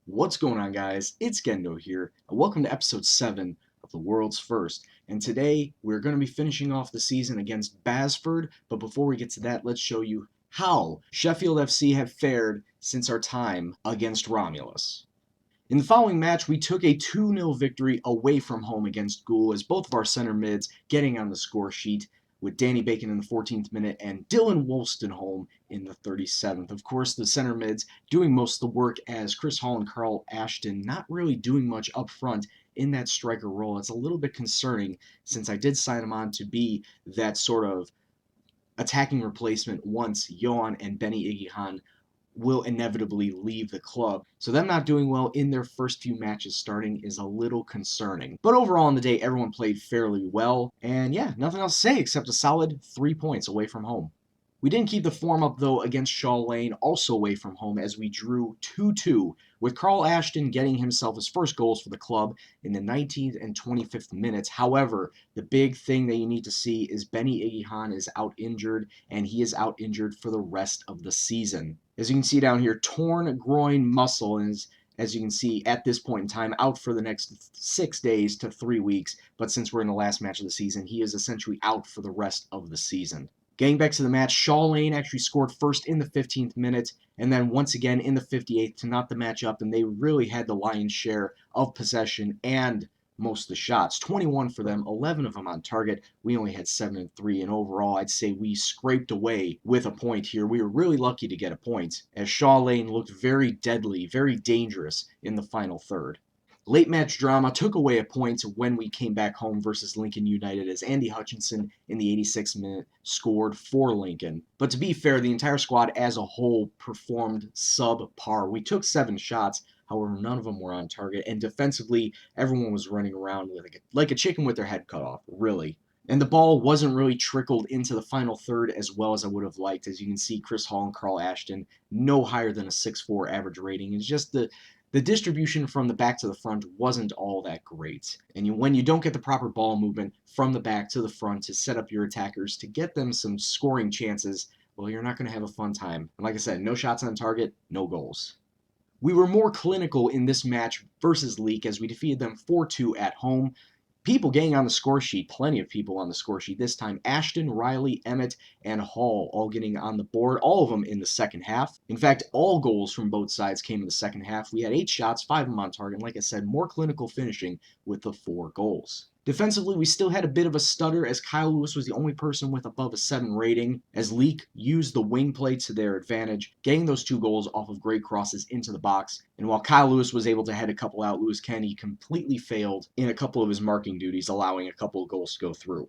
What's going on, guys? It's Gendo here, and welcome to episode 7 of the World's First. And today, we're going to be finishing off the season against Basford, but before we get to that, let's show you how Sheffield FC have fared since our time against Romulus. In the following match, we took a 2-0 victory away from home against Ghoul as both of our center mids getting on the score sheet with Danny Bacon in the 14th minute and Dylan Wolstenholme in the 37th. Of course, the center mids doing most of the work as Chris Hall and Carl Ashton not really doing much up front in that striker role. It's a little bit concerning since I did sign him on to be that sort of attacking replacement once Johan and Benny Igihan will inevitably leave the club. So them not doing well in their first few matches starting is a little concerning. But overall on the day, everyone played fairly well. And yeah, nothing else to say except a solid 3 points away from home. We didn't keep the form up, though, against Shaw Lane, also away from home, as we drew 2-2, with Carl Ashton getting himself his first goals for the club in the 19th and 25th minutes. However, the big thing that you need to see is Benny Igihan is out injured, and he is out injured for the rest of the season. As you can see down here, torn groin muscle, and as you can see at this point in time, out for the next 6 days to 3 weeks. But since we're in the last match of the season, he is essentially out for the rest of the season. Getting back to the match, Shaw Lane actually scored first in the 15th minute, and then once again in the 58th to knot the match up, and they really had the lion's share of possession and most of the shots. 21 for them, 11 of them on target. We only had 7 and 3, and overall, I'd say we scraped away with a point here. We were really lucky to get a point, as Shaw Lane looked very deadly, very dangerous in the final third. Late match drama took away a point when we came back home versus Lincoln United as Andy Hutchinson in the 86th minute scored for Lincoln. But to be fair, the entire squad as a whole performed subpar. We took 7 shots, however, none of them were on target, and defensively, everyone was running around like a chicken with their head cut off, really. And the ball wasn't really trickled into the final third as well as I would have liked. As you can see, Chris Hall and Carl Ashton, no higher than a 6.4 average rating. It's just the distribution from the back to the front wasn't all that great. And when you don't get the proper ball movement from the back to the front to set up your attackers to get them some scoring chances, well, you're not going to have a fun time. And like I said, no shots on target, no goals. We were more clinical in this match versus Leek as we defeated them 4-2 at home. People getting on the score sheet, plenty of people on the score sheet this time. Ashton, Riley, Emmett, and Hall all getting on the board, all of them in the second half. In fact, all goals from both sides came in the second half. We had 8 shots, 5 of them on target, and like I said, more clinical finishing with the 4 goals. Defensively, we still had a bit of a stutter as Kyle Lewis was the only person with above a 7 rating, as Leek used the wing play to their advantage, getting those 2 goals off of great crosses into the box. And while Kyle Lewis was able to head a couple out, Lewis Kenny completely failed in a couple of his marking duties, allowing a couple of goals to go through.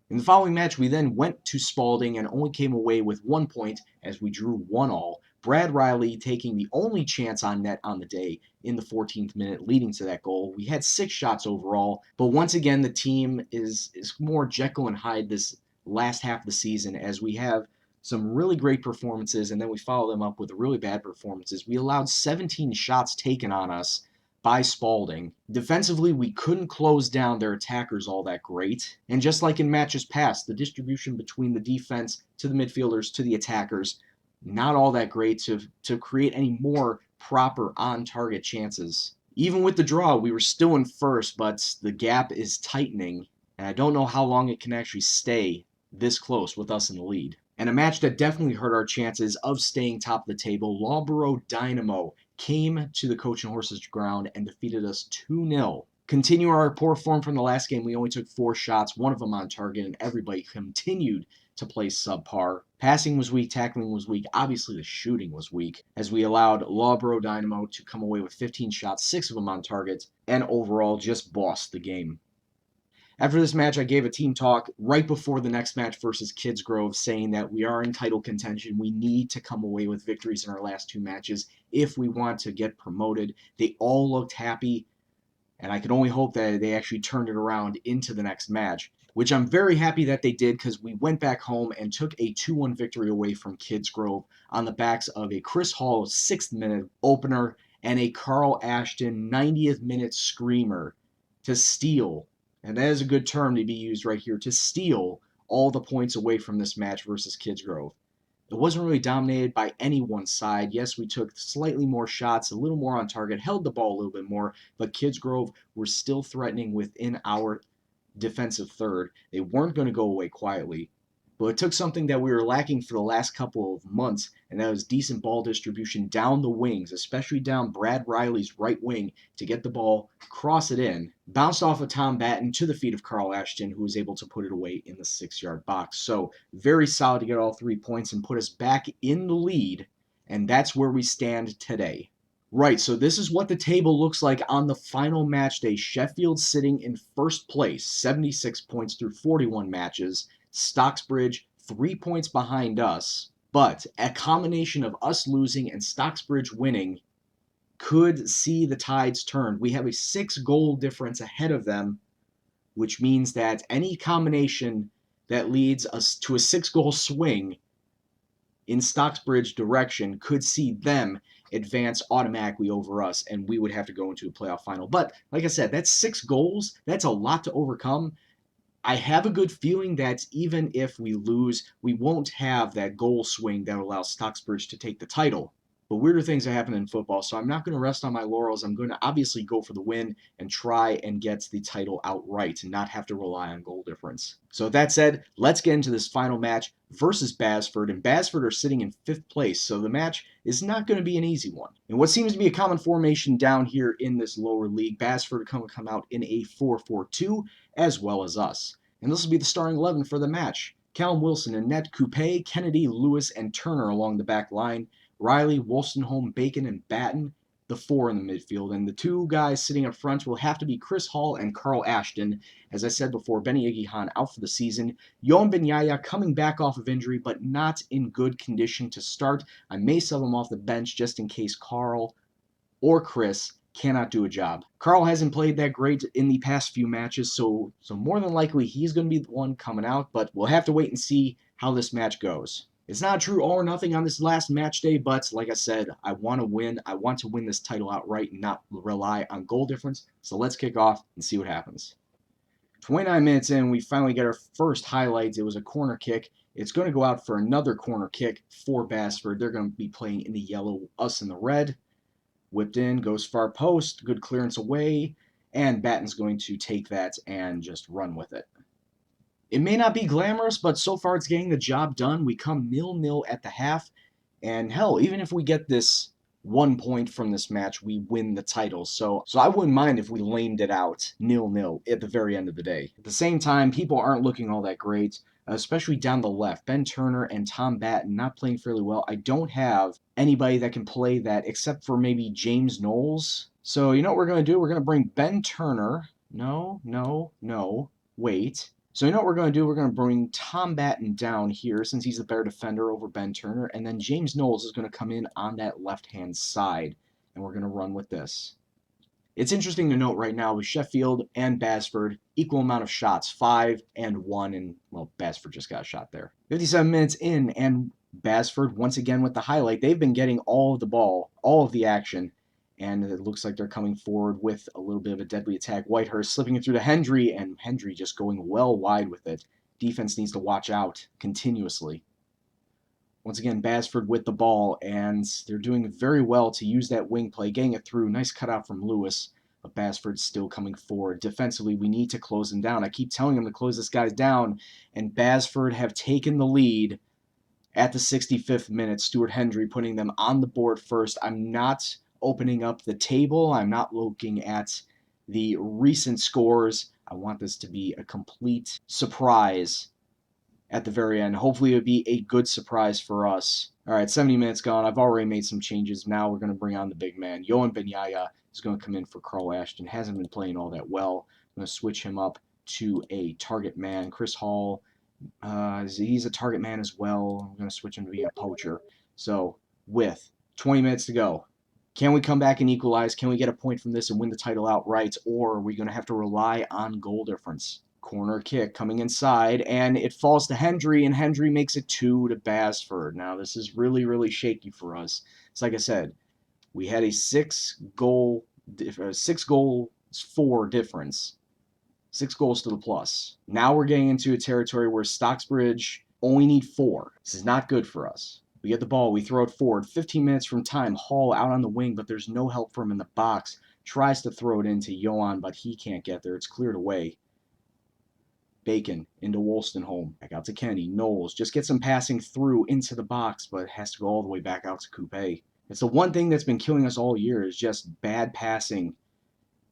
In the following match, we then went to Spalding and only came away with 1 point as we drew 1-1. Brad Riley taking the only chance on net on the day in the 14th minute, leading to that goal. We had 6 shots overall, but once again, the team is more Jekyll and Hyde this last half of the season as we have some really great performances, and then we follow them up with really bad performances. We allowed 17 shots taken on us by Spalding. Defensively, we couldn't close down their attackers all that great. And just like in matches past, the distribution between the defense to the midfielders to the attackers, not all that great to create any more proper on-target chances. Even with the draw, we were still in first, but the gap is tightening, and I don't know how long it can actually stay this close with us in the lead. And a match that definitely hurt our chances of staying top of the table, Loughborough Dynamo came to the Coach and Horses ground and defeated us 2-0. Continue our poor form from the last game. We only took 4 shots, 1 of them on target, and everybody continued to play subpar. Passing was weak, tackling was weak. Obviously, the shooting was weak, as we allowed Loughborough Dynamo to come away with 15 shots, 6 of them on target, and overall just bossed the game. After this match, I gave a team talk right before the next match versus Kidsgrove, saying that we are in title contention. We need to come away with victories in our last 2 matches if we want to get promoted. They all looked happy, and I could only hope that they actually turned it around into the next match, which I'm very happy that they did because we went back home and took a 2-1 victory away from Kidsgrove on the backs of a Chris Hall 6th minute opener and a Carl Ashton 90th minute screamer to steal, and that is a good term to be used right here, to steal all the points away from this match versus Kidsgrove. It wasn't really dominated by any one side. Yes, we took slightly more shots, a little more on target, held the ball a little bit more, but Kidsgrove were still threatening within our defensive third. They weren't going to go away quietly. But it took something that we were lacking for the last couple of months, and that was decent ball distribution down the wings, especially down Brad Riley's right wing, to get the ball, cross it in, bounced off of Tom Batten to the feet of Carl Ashton, who was able to put it away in the 6-yard box. So very solid to get all 3 points and put us back in the lead, and that's where we stand today. Right, so this is what the table looks like on the final match day. Sheffield sitting in first place, 76 points through 41 matches. Stocksbridge 3 points behind us, but a combination of us losing and Stocksbridge winning could see the tides turn. We have a 6-goal difference ahead of them, which means that any combination that leads us to a 6-goal swing in Stocksbridge direction could see them advance automatically over us, and we would have to go into a playoff final. But like I said, that's 6 goals. That's a lot to overcome. I have a good feeling that even if we lose, we won't have that goal swing that allows Stocksbridge to take the title. But weirder things are happening in football, so I'm not going to rest on my laurels. I'm going to obviously go for the win and try and get the title outright and not have to rely on goal difference. So with that said, let's get into this final match versus Basford. And Basford are sitting in 5th place, so the match is not going to be an easy one. And what seems to be a common formation down here in this lower league, Basford are going to come out in a 4-4-2, as well as us. And this will be the starting 11 for the match. Callum Wilson, Annette Coupe, Kennedy, Lewis, and Turner along the back line. Riley, Wolstenholme, Bacon, and Batten, the 4 in the midfield. And the 2 guys sitting up front will have to be Chris Hall and Carl Ashton. As I said before, Benny Igihan out for the season. Yohan Benyaya coming back off of injury, but not in good condition to start. I may sub him off the bench just in case Carl or Chris cannot do a job. Carl hasn't played that great in the past few matches, so more than likely he's going to be the one coming out, but we'll have to wait and see how this match goes. It's not a true all or nothing on this last match day, but like I said, I want to win. I want to win this title outright and not rely on goal difference, so let's kick off and see what happens. 29 minutes in, we finally get our first highlights. It was a corner kick. It's going to go out for another corner kick for Basford. They're going to be playing in the yellow, us in the red. Whipped in, goes far post, good clearance away, and Batten's going to take that and just run with it. It may not be glamorous, but so far it's getting the job done. We come 0-0 at the half, and hell, even if we get this 1 point from this match, we win the title. So I wouldn't mind if we lamed it out 0-0 at the very end of the day. At the same time, people aren't looking all that great, especially down the left. Ben Turner and Tom Batten not playing fairly well. I don't have anybody that can play that except for maybe James Knowles. So you know what we're going to do? We're going to bring Ben Turner. No, wait. So you know what we're going to do? We're going to bring Tom Batten down here since he's a better defender over Ben Turner. And then James Knowles is going to come in on that left-hand side. And we're going to run with this. It's interesting to note right now with Sheffield and Basford, equal amount of shots, 5 and 1. And, well, Basford just got a shot there. 57 minutes in, and Basford, once again with the highlight, they've been getting all of the ball, all of the action. And it looks like they're coming forward with a little bit of a deadly attack. Whitehurst slipping it through to Hendry, and Hendry just going well wide with it. Defense needs to watch out continuously. Once again, Basford with the ball, and they're doing very well to use that wing play, getting it through. Nice cutout from Lewis, but Basford's still coming forward. Defensively, we need to close him down. I keep telling him to close this guy down, and Basford have taken the lead at the 65th minute. Stuart Hendry putting them on the board first. I'm not opening up the table. I'm not looking at the recent scores. I want this to be a complete surprise at the very end. Hopefully it would be a good surprise for us. All right, 70 minutes gone. I've already made some changes. Now we're going to bring on the big man. Yohan Benyaya is going to come in for Carl Ashton. Hasn't been playing all that well. I'm going to switch him up to a target man. Chris Hall, he's a target man as well. I'm going to switch him to be a poacher. So with 20 minutes to go, can we come back and equalize? Can we get a point from this and win the title outright? Or are we going to have to rely on goal difference? Corner kick coming inside, and it falls to Hendry, and Hendry makes it 2 to Basford. Now, this is really, really shaky for us. It's like I said, we had a 6 goals for difference. 6 goals to the plus. Now we're getting into a territory where Stocksbridge only need 4. This is not good for us. We get the ball, we throw it forward. 15 minutes from time, Hall out on the wing, but there's no help for him in the box. Tries to throw it into Johan, but he can't get there. It's cleared away. Bacon into Wolstenholme. Back out to Kenny. Knowles just gets him passing through into the box, but has to go all the way back out to Coupe. It's the one thing that's been killing us all year is just bad passing.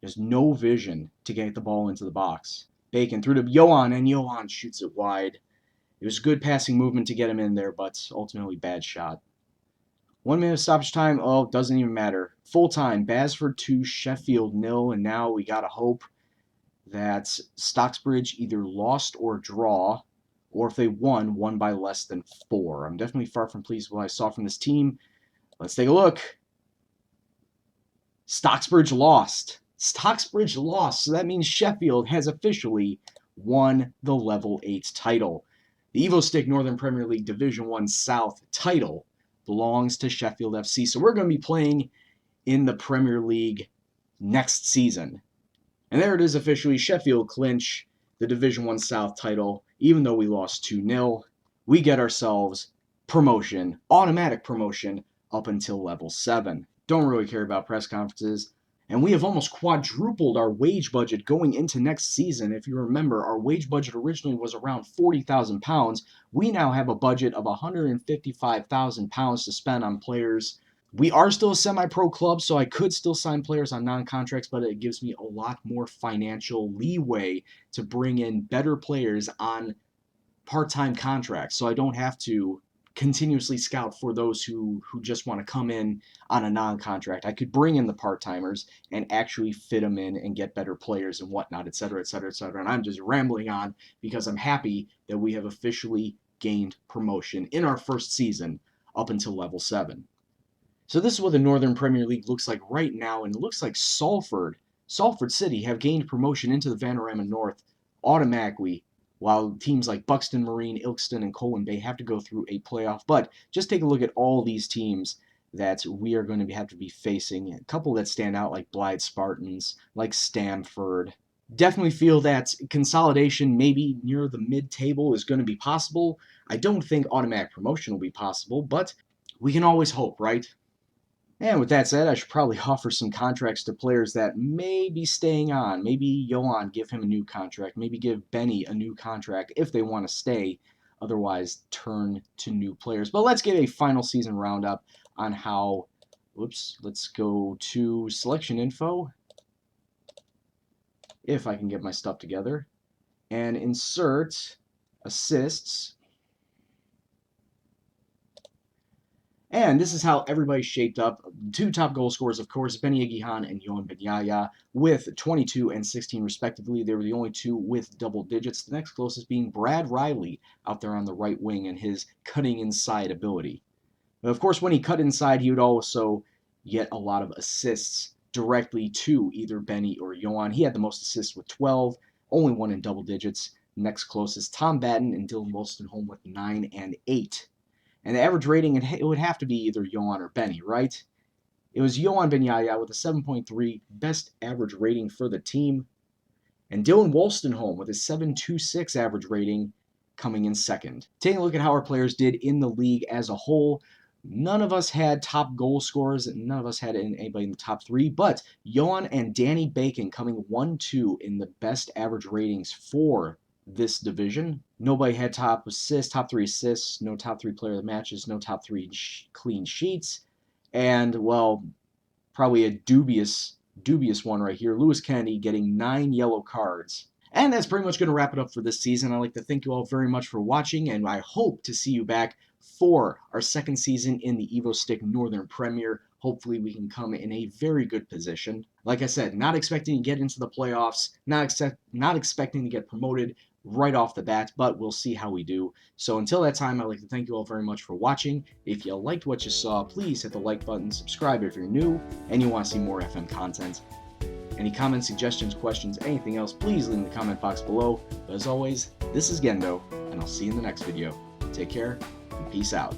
There's no vision to get the ball into the box. Bacon through to Johan, and Johan shoots it wide. It was good passing movement to get him in there, but ultimately bad shot. 1 minute stoppage time. Oh, doesn't even matter. Full time. Basford 2, Sheffield 0, and now we gotta hope that Stocksbridge either lost or draw, or if they won by less than 4. I'm definitely far from pleased with what I saw from this team. Let's take a look. Stocksbridge lost. Stocksbridge lost, so that means Sheffield has officially won the Level 8 title. The EvoStick Northern Premier League Division 1 South title belongs to Sheffield FC, so we're going to be playing in the Premier League next season. And there it is officially. Sheffield clinch the Division 1 South title. Even though we lost 2-0, we get ourselves promotion, automatic promotion, up until level 7. Don't really care about press conferences. And we have almost quadrupled our wage budget going into next season. If you remember, our wage budget originally was around £40,000. We now have a budget of £155,000 to spend on players. We are still a semi-pro club, so I could still sign players on non-contracts, but it gives me a lot more financial leeway to bring in better players on part-time contracts, so I don't have to continuously scout for those who just want to come in on a non-contract. I could bring in the part-timers and actually fit them in and get better players and whatnot, etc., etc., etc. And I'm just rambling on because I'm happy that we have officially gained promotion in our first season up until level 7. So this is what the Northern Premier League looks like right now, and it looks like Salford City have gained promotion into the Vanarama North automatically, while teams like Buxton Marine, Ilkeston, and Colwyn Bay have to go through a playoff. But just take a look at all these teams that we are going to have to be facing. A couple that stand out like Blythe Spartans, like Stamford. Definitely feel that consolidation maybe near the mid-table is going to be possible. I don't think automatic promotion will be possible, but we can always hope, right? And with that said, I should probably offer some contracts to players that may be staying on. Maybe Johan, give him a new contract. Maybe give Benny a new contract if they want to stay. Otherwise, turn to new players. But let's get a final season roundup on how... Whoops, let's go to selection info. If I can get my stuff together. And insert assists. And this is how everybody's shaped up. 2 top goal scorers, of course, Benny Igihan and Yohan Benyaya, with 22 and 16 respectively. They were the only 2 with double digits. The next closest being Brad Riley out there on the right wing and his cutting inside ability. But of course, when he cut inside, he would also get a lot of assists directly to either Benny or Yohan. He had the most assists with 12, only 1 in double digits. Next closest, Tom Batten and Dylan Wolstenholme with 9 and 8. And the average rating, it would have to be either Johan or Benny, right? It was Yohan Benyaya with a 7.3, best average rating for the team. And Dylan Wolstenholme with a 7.26 average rating coming in second. Taking a look at how our players did in the league as a whole, none of us had top goal scorers, and none of us had anybody in the top 3, but Johan and Danny Bacon coming 1-2 in the best average ratings for this division. Nobody had top 3 assists, no top 3 player of the matches, no top 3 clean sheets, and, well, probably a dubious one right here. Lewis Kennedy getting 9 yellow cards. And that's pretty much going to wrap it up for this season. I'd like to thank you all very much for watching, and I hope to see you back for our second season in the EvoStick Northern Premier. Hopefully we can come in a very good position. Like I said, not expecting to get into the playoffs, not expecting to get promoted right off the bat, but we'll see how we do. So until that time, I'd like to thank you all very much for watching. If you liked what you saw, please hit the like button, subscribe if you're new, and you want to see more FM content. Any comments, suggestions, questions, anything else, please leave in the comment box below. But as always, this is Gendo, and I'll see you in the next video. Take care, and peace out.